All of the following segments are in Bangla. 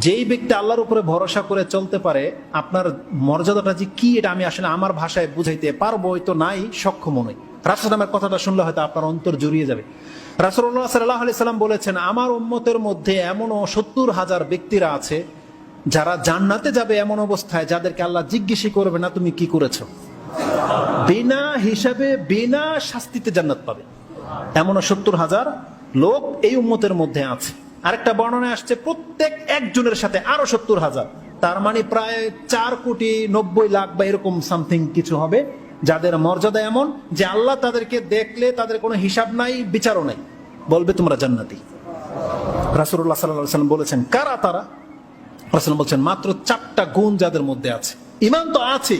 যেই ব্যক্তি আল্লাহর উপরে ভরসা করে চলতে পারে, আপনার মর্যাদাটা যে কি এটা আমি আসলে আমার ভাষায় বুঝাইতে পারবো তো নাই, সক্ষম নই। রাসূল নামের কথাটা শুনলে হয়তো আপনার অন্তর জুড়িয়ে যাবে। রাসূলুল্লাহ সাল্লাল্লাহু আলাইহি সাল্লাম বলেছেন, আমার উম্মতের মধ্যে এমনও 70,000 ব্যক্তিরা আছে যারা জান্নাতে যাবে এমন অবস্থায় যাদেরকে আল্লাহ জিজ্ঞেসই করবে না তুমি কি করেছো, বিনা হিসাবে বিনা শাস্তিতে জান্নাত পাবে। এমনও 70,000 লোক এই উম্মতের মধ্যে আছে। আরেকটা বর্ণনায় আসছে প্রত্যেক একজনের সাথে আরো 70,000, তার মানে প্রায় 4,90,00,000 বা এরকম সামথিং কিছু হবে, যাদের মর্যাদা এমন যে আল্লাহ তাদেরকে দেখলে তাদের কোনো হিসাব নাই, বিচারও নাই, বলবে তোমরা জান্নাতি। রাসূলুল্লাহ সাল্লাল্লাহু আলাইহি ওয়াসাল্লাম বলেছেন কারা তারা? রাসূল বলছেন মাত্র 4টা গুণ যাদের মধ্যে আছে। ঈমান তো আছে,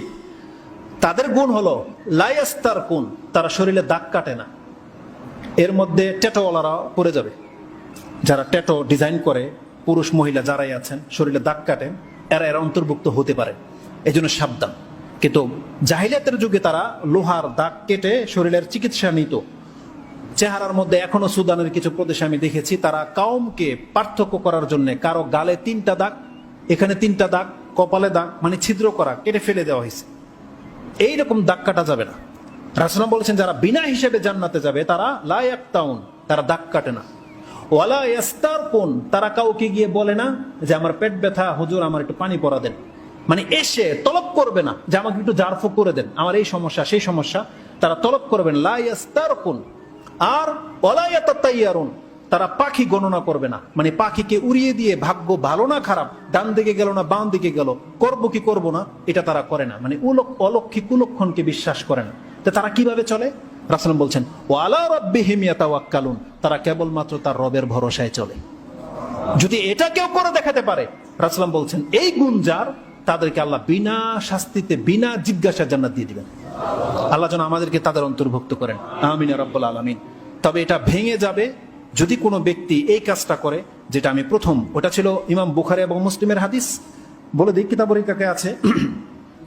তাদের গুণ হলো লা ইয়াস্তারকুন, তারা শরীরে দাগ কাটে না। এর মধ্যে ট্যাটোওয়ালারা পড়ে যাবে, যারা ট্যাটো ডিজাইন করে, পুরুষ মহিলা যারাই আছেন শরীরে দাগ কাটেন, এরা অন্তর্ভুক্ত হতে পারে, এই জন্য সাবধান। কিন্তু জাহিলিয়াতের যুগে তারা লোহার দাগ কেটে শরীরের চিকিৎসা নিত। চেহারার মধ্যে এখনো সুদানের কিছু প্রদেশে আমি দেখেছি তারা কাউমকে পার্থক্য করার জন্য কারো গালে 3টা দাগ, এখানে 3টা দাগ, কপালে দাগ, মানে ছিদ্র করা, কেটে ফেলে দেওয়া হয়েছে। এইরকম দাগ কাটা যাবে না। রাসূল বলেছেন যারা বিনা হিসেবে জান্নাতে যাবে তারা লা ইয়াক্তাউন, তারা দাগ কাটে না। ওয়ালা ইয়াস্তারকুন, তারা কাউকে গিয়ে বলে না যে আমার পেট ব্যথা, হুজুর আমার একটু পানি পড়া দেন, মানে এসে তলব করবে না যে আমাকে একটু জারফুক করে দেন, আমার এই সমস্যা সেই সমস্যা, তারা তলব করবেন। লা ইয়াস্তারকুন। আর ওয়ালা ইয়াতাতাইয়ারুন, তারা পাখি গণনা করবে না, মানে পাখিকে উড়িয়ে দিয়ে ভাগ্য ভালো না খারাপ, ডান দিকে গেল না বাম দিকে গেল, করবো কি করবো না, এটা তারা করে না, মানে অলক্ষী কুলক্ষণকে বিশ্বাস করে না। তো তারা কিভাবে চলে? রাসূল বলছেন ওয়ালা রাব্বিহিম ইয়াতাওয়াক্কালুন, তারা কেবলমাত্র তার রবের ভরসায় চলে। যদি এটা কেউ করে দেখাতে পারে, রাসূল বলছেন এই গুণ যার, তাদেরকে আল্লাহ বিনা শাস্তিতে বিনা জিজ্ঞাসায় জান্নাত দিয়ে দিবেন। আল্লাহ যেন আমাদেরকে তাদের অন্তর্ভুক্ত করেন, আমিন ইয়া রাব্বুল আলামিন। তবে এটা ভেঙে যাবে যদি কোনো ব্যক্তি এই কাজটা করে, যেটা আমি প্রথম, ওটা ছিল ইমাম বুখারী এবং মুসলিমের হাদিস, বলে দিই কিতাবুল হিকাকে আছে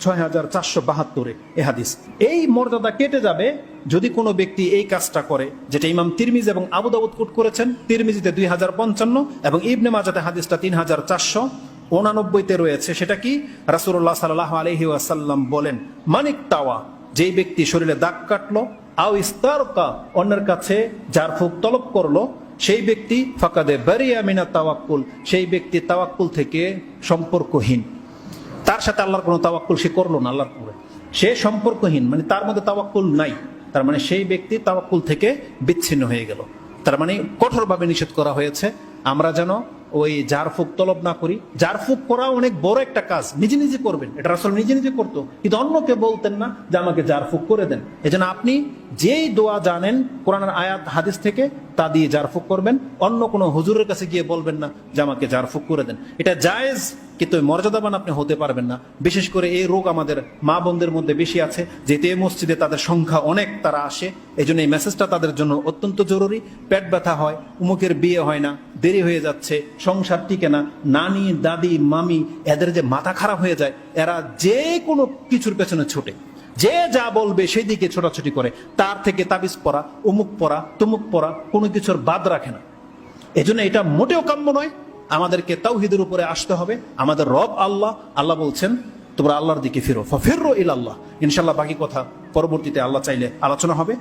6472 এই হাদিস। এই মর্যাদা কেটে যাবে যদি কোনো ব্যক্তি এই কাজটা করে, যেটা ইমাম তিরমিজি এবং আবু দাউদ কোট করেছেন। তিরমিজিতে 2055 এবং ইবনে মাজাতে হাদিসটা 3489-তে রয়েছে। সেটা কি? রাসূলুল্লাহ সাল্লাল্লাহু আলাইহি ওয়াসাল্লাম বলেন মানিক তাওয়া, যেই ব্যক্তি শরীরে দাগ কাটলো, আও ইস্তারকা, অন্যের কাছে জারফুক তলব করলো, সেই ব্যক্তি ফাকাদে বারিয়া মিনাত তাওয়াক্কুল, সেই ব্যক্তি তাওয়াক্কুল থেকে সম্পর্কহীন। তার সাথে আল্লাহর কোনো তাওয়াক্কুল সে করলো না, আল্লাহর উপরে সে সম্পর্কহীন, মানে তার মধ্যে তাওয়াক্কুল নাই, তার মানে সেই ব্যক্তি তাওয়াক্কুল থেকে বিচ্ছিন্ন হয়ে গেল। তার মানে কঠোরভাবে নিষেধ করা হয়েছে আমরা যেন ওই জারফুক তলব না করি। জারফুক করা অনেক বড় একটা কাজ, নিজে নিজে করবেন, এটা রাসূল নিজে নিজে করতো, কিন্তু অন্যকে বলতেন না যে আমাকে জারফুক করে দেন। এজন্য আপনি যেই দোয়া জানেন কোরআনের আয়াত হাদিস থেকে, তা দিয়ে জারফুক করবেন, অন্য কোনো হুজুরের কাছে গিয়ে বলবেন না যে আমাকে জারফুক করে দেন। এটা জায়েজ, কিন্তু মর্যাদাবান আপনি হতে পারবেন না। বিশেষ করে এই রোগ আমাদের মা বোনদের মধ্যে বেশি আছে, যেতে মসজিদে তাদের সংখ্যা অনেক, তারা আসে, এই জন্য এই মেসেজটা তাদের জন্য অত্যন্ত জরুরি। পেট ব্যথা হয়, উমুকের বিয়ে হয় না, দেরি হয়ে যাচ্ছে, সংসার টিকে না, নানি দাদি মামি এদের যে মাথা খারাপ হয়ে যায়, এরা যে কোনো কিছুর পেছনে ছোটে, যে যা বলবে সেই দিকে ছোটাছুটি করে, তার থেকে তাবিজ পড়া, অমুক পড়া, তমুক পড়া, কোনো কিছুর বাদ রাখে না। এজন্য এটা মোটেও কাম্য নয়। আমাদেরকে তাওহীদের উপরে আসতে হবে। আমাদের রব আল্লাহ, আল্লাহ বলছেন তোমরা আল্লাহর দিকে ফিরো, ফাফিরু ইলাল্লাহ। ইনশাআল্লাহ বাকি কথা পরবর্তীতে আল্লাহ চাইলে আলোচনা হবে।